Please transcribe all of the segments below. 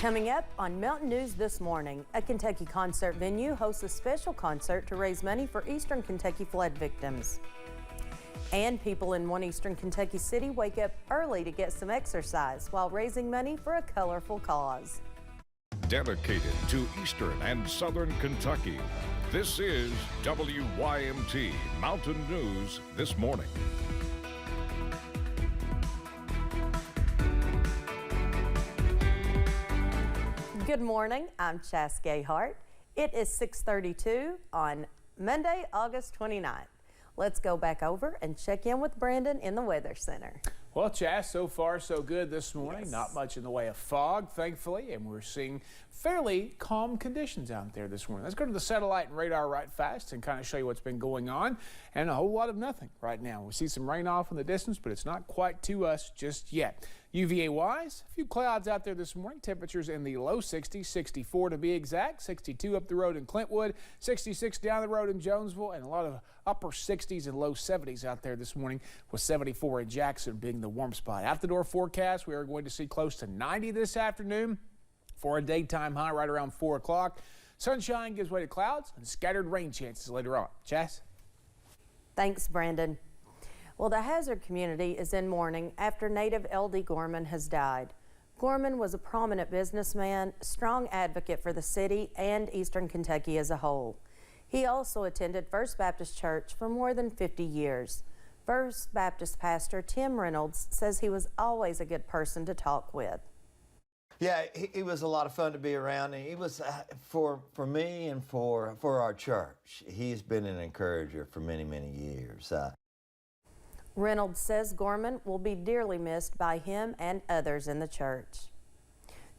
Coming up on Mountain News this morning, a Kentucky concert venue hosts a special concert to raise money for Eastern Kentucky flood victims. And people in one Eastern Kentucky city wake up early to get some exercise while raising money for a colorful cause. Dedicated to Eastern and Southern Kentucky, this is WYMT Mountain News this morning. Good morning, I'm Chas Gayhart. It is 6:32 on Monday, August 29th. Let's go back over and check in with Brandon in the Weather Center. Well, Chas, so far so good this morning. Yes. Not much in the way of fog, thankfully, and we're seeing fairly calm conditions out there this morning. Let's go to the satellite and radar right fast and kind of show you what's been going on, and a whole lot of nothing right now. We see some rain off in the distance, but it's not quite to us just yet. UVA-wise, a few clouds out there this morning. Temperatures in the low 60s, 64 to be exact, 62 up the road in Clintwood, 66 down the road in Jonesville, and a lot of upper 60s and low 70s out there this morning, with 74 in Jackson being the warm spot. Out the door forecast, we are going to see close to 90 this afternoon for a daytime high right around 4 o'clock. Sunshine gives way to clouds and scattered rain chances later on. Chas? Thanks, Brandon. Well, the Hazard community is in mourning after native L.D. Gorman has died. Gorman was a prominent businessman, strong advocate for the city and Eastern Kentucky as a whole. He also attended First Baptist Church for more than 50 years. First Baptist pastor Tim Reynolds says he was always a good person to talk with. Yeah, he was a lot of fun to be around, and he was, for me and for our church, he's been an encourager for many, many years. Reynolds says Gorman will be dearly missed by him and others in the church.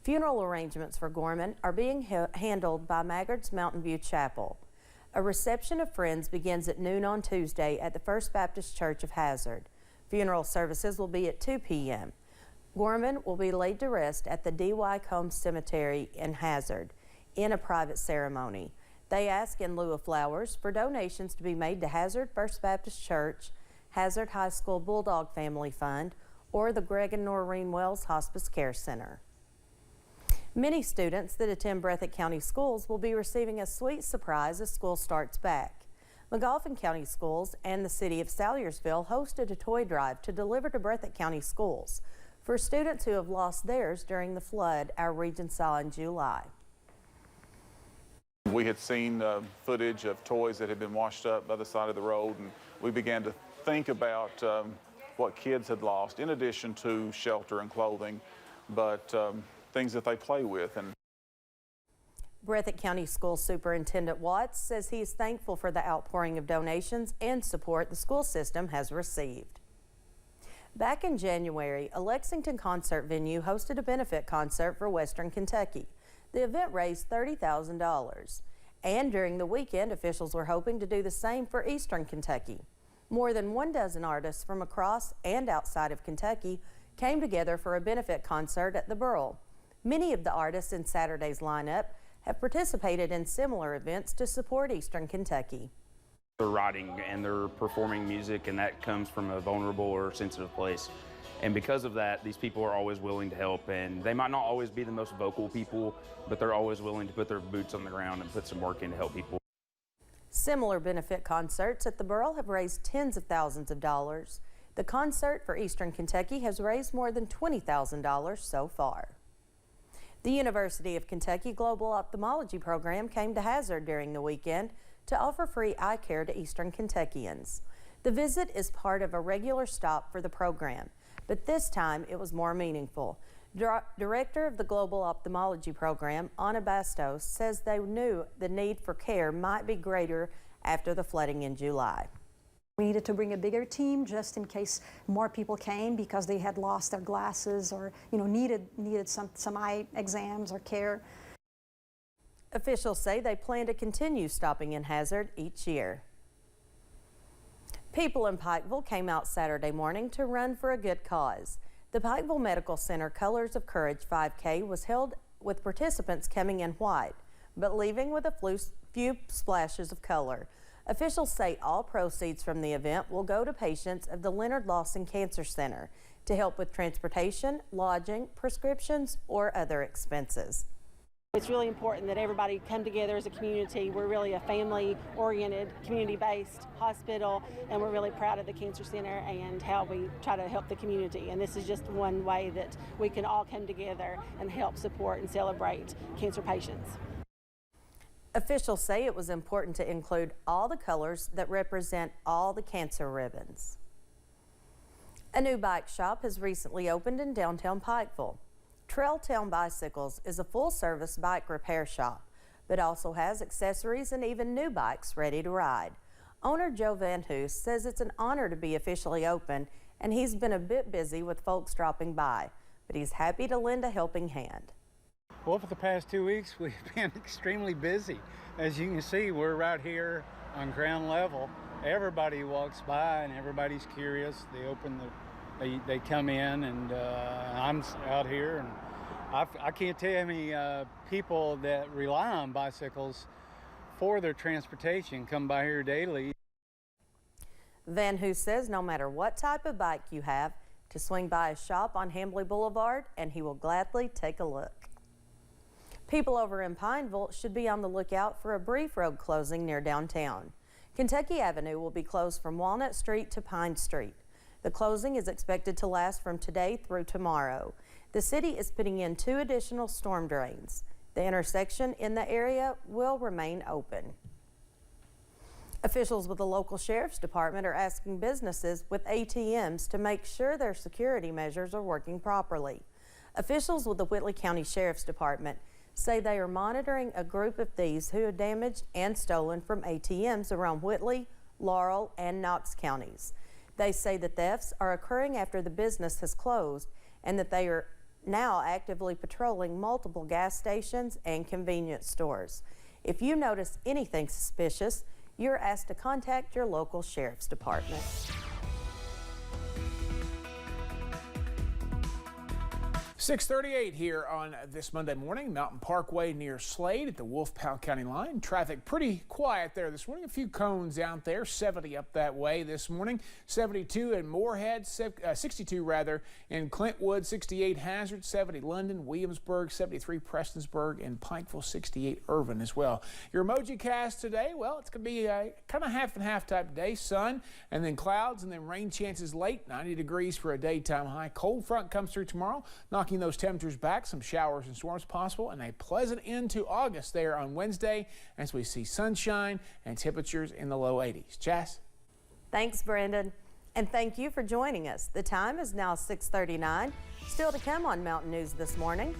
Funeral arrangements for Gorman are being handled by Maggard's Mountain View Chapel. A reception of friends begins at noon on Tuesday at the First Baptist Church of Hazard. Funeral services will be at 2 p.m. Gorman will be laid to rest at the D.Y. Combs Cemetery in Hazard in a private ceremony. They ask in lieu of flowers for donations to be made to Hazard First Baptist Church, Hazard High School Bulldog Family Fund, or the Greg and Noreen Wells Hospice Care Center. Many students that attend Breathitt County schools will be receiving a sweet surprise as school starts back. Magoffin County Schools and the City of Salyersville hosted a toy drive to deliver to Breathitt County schools for students who have lost theirs during the flood our region saw in July. We had seen footage of toys that had been washed up by the side of the road, and we began to think about what kids had lost, in addition to shelter and clothing, but things that they play with. And Breathitt County School Superintendent Watts says he is thankful for the outpouring of donations and support the school system has received. Back in January, a Lexington concert venue hosted a benefit concert for Western Kentucky. The event raised $30,000. And during the weekend, officials were hoping to do the same for Eastern Kentucky. More than 12 artists from across and outside of Kentucky came together for a benefit concert at the Burrell. Many of the artists in Saturday's lineup have participated in similar events to support Eastern Kentucky. They're writing and they're performing music, and that comes from a vulnerable or sensitive place. And because of that, these people are always willing to help, and they might not always be the most vocal people, but they're always willing to put their boots on the ground and put some work in to help people. Similar benefit concerts at the Burrell have raised tens of thousands of dollars. The concert for Eastern Kentucky has raised more than $20,000 so far. The University of Kentucky Global Ophthalmology Program came to Hazard during the weekend to offer free eye care to Eastern Kentuckians. The visit is part of a regular stop for the program, but this time it was more meaningful. Director of the Global Ophthalmology Program, Anna Bastos, says they knew the need for care might be greater after the flooding in July. We needed to bring a bigger team just in case more people came because they had lost their glasses or needed some eye exams or care. Officials say they plan to continue stopping in Hazard each year. People in Pikeville came out Saturday morning to run for a good cause. The Pikeville Medical Center Colors of Courage 5K was held with participants coming in white, but leaving with a few splashes of color. Officials say all proceeds from the event will go to patients of the Leonard Lawson Cancer Center. to help with transportation, lodging, prescriptions, or other expenses. It's really important that everybody come together as a community. We're really a family-oriented, community-based hospital, and we're really proud of the Cancer Center and how we try to help the community. And this is just one way that we can all come together and help support and celebrate cancer patients. Officials say it was important to include all the colors that represent all the cancer ribbons. A new bike shop has recently opened in downtown Pikeville. Trailtown Bicycles is a full-service bike repair shop, but also has accessories and even new bikes ready to ride. Owner Joe Van Hoos says it's an honor to be officially open, and he's been a bit busy with folks dropping by, but he's happy to lend a helping hand. Well, for the past 2 weeks, we've been extremely busy. As you can see, we're right here on ground level. Everybody walks by and everybody's curious. They come in, and I'm out here, and I can't tell you how many people that rely on bicycles for their transportation come by here daily. Van Hoos says no matter what type of bike you have, to swing by a shop on Hambly Boulevard and he will gladly take a look. People over in Pineville should be on the lookout for a brief road closing near downtown. Kentucky Avenue will be closed from Walnut Street to Pine Street. The closing is expected to last from today through tomorrow. The city is putting in 2 additional storm drains. The intersection in the area will remain open. Officials with the local sheriff's department are asking businesses with ATMs to make sure their security measures are working properly. Officials with the Whitley County Sheriff's Department say they are monitoring a group of thieves who have damaged and stolen from ATMs around Whitley, Laurel, and Knox counties. They say the thefts are occurring after the business has closed and that they are now actively patrolling multiple gas stations and convenience stores. If you notice anything suspicious, you're asked to contact your local sheriff's department. .38 here on this Monday morning. Mountain Parkway near Slade at the Wolf-Powell County line. Traffic pretty quiet there this morning. A few cones out there. 70 up that way this morning. 72 in Moorhead, 62 rather in Clintwood, 68 Hazard, 70 London, Williamsburg, 73 Prestonsburg, and Pikeville, 68 Irvin as well. Your emoji cast today, well, it's going to be a kind of half and half type day. Sun and then clouds and then rain chances late. 90 degrees for a daytime high. Cold front comes through tomorrow, knocking those temperatures back, some showers and storms possible, and a pleasant end to August there on Wednesday as we see sunshine and temperatures in the low 80s. Jess? Thanks, Brendan. And thank you for joining us. The time is now 6:39. Still to come on Mountain News this morning.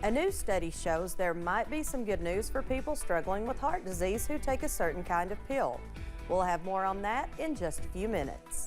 A new study shows there might be some good news for people struggling with heart disease who take a certain kind of pill. We'll have more on that in just a few minutes.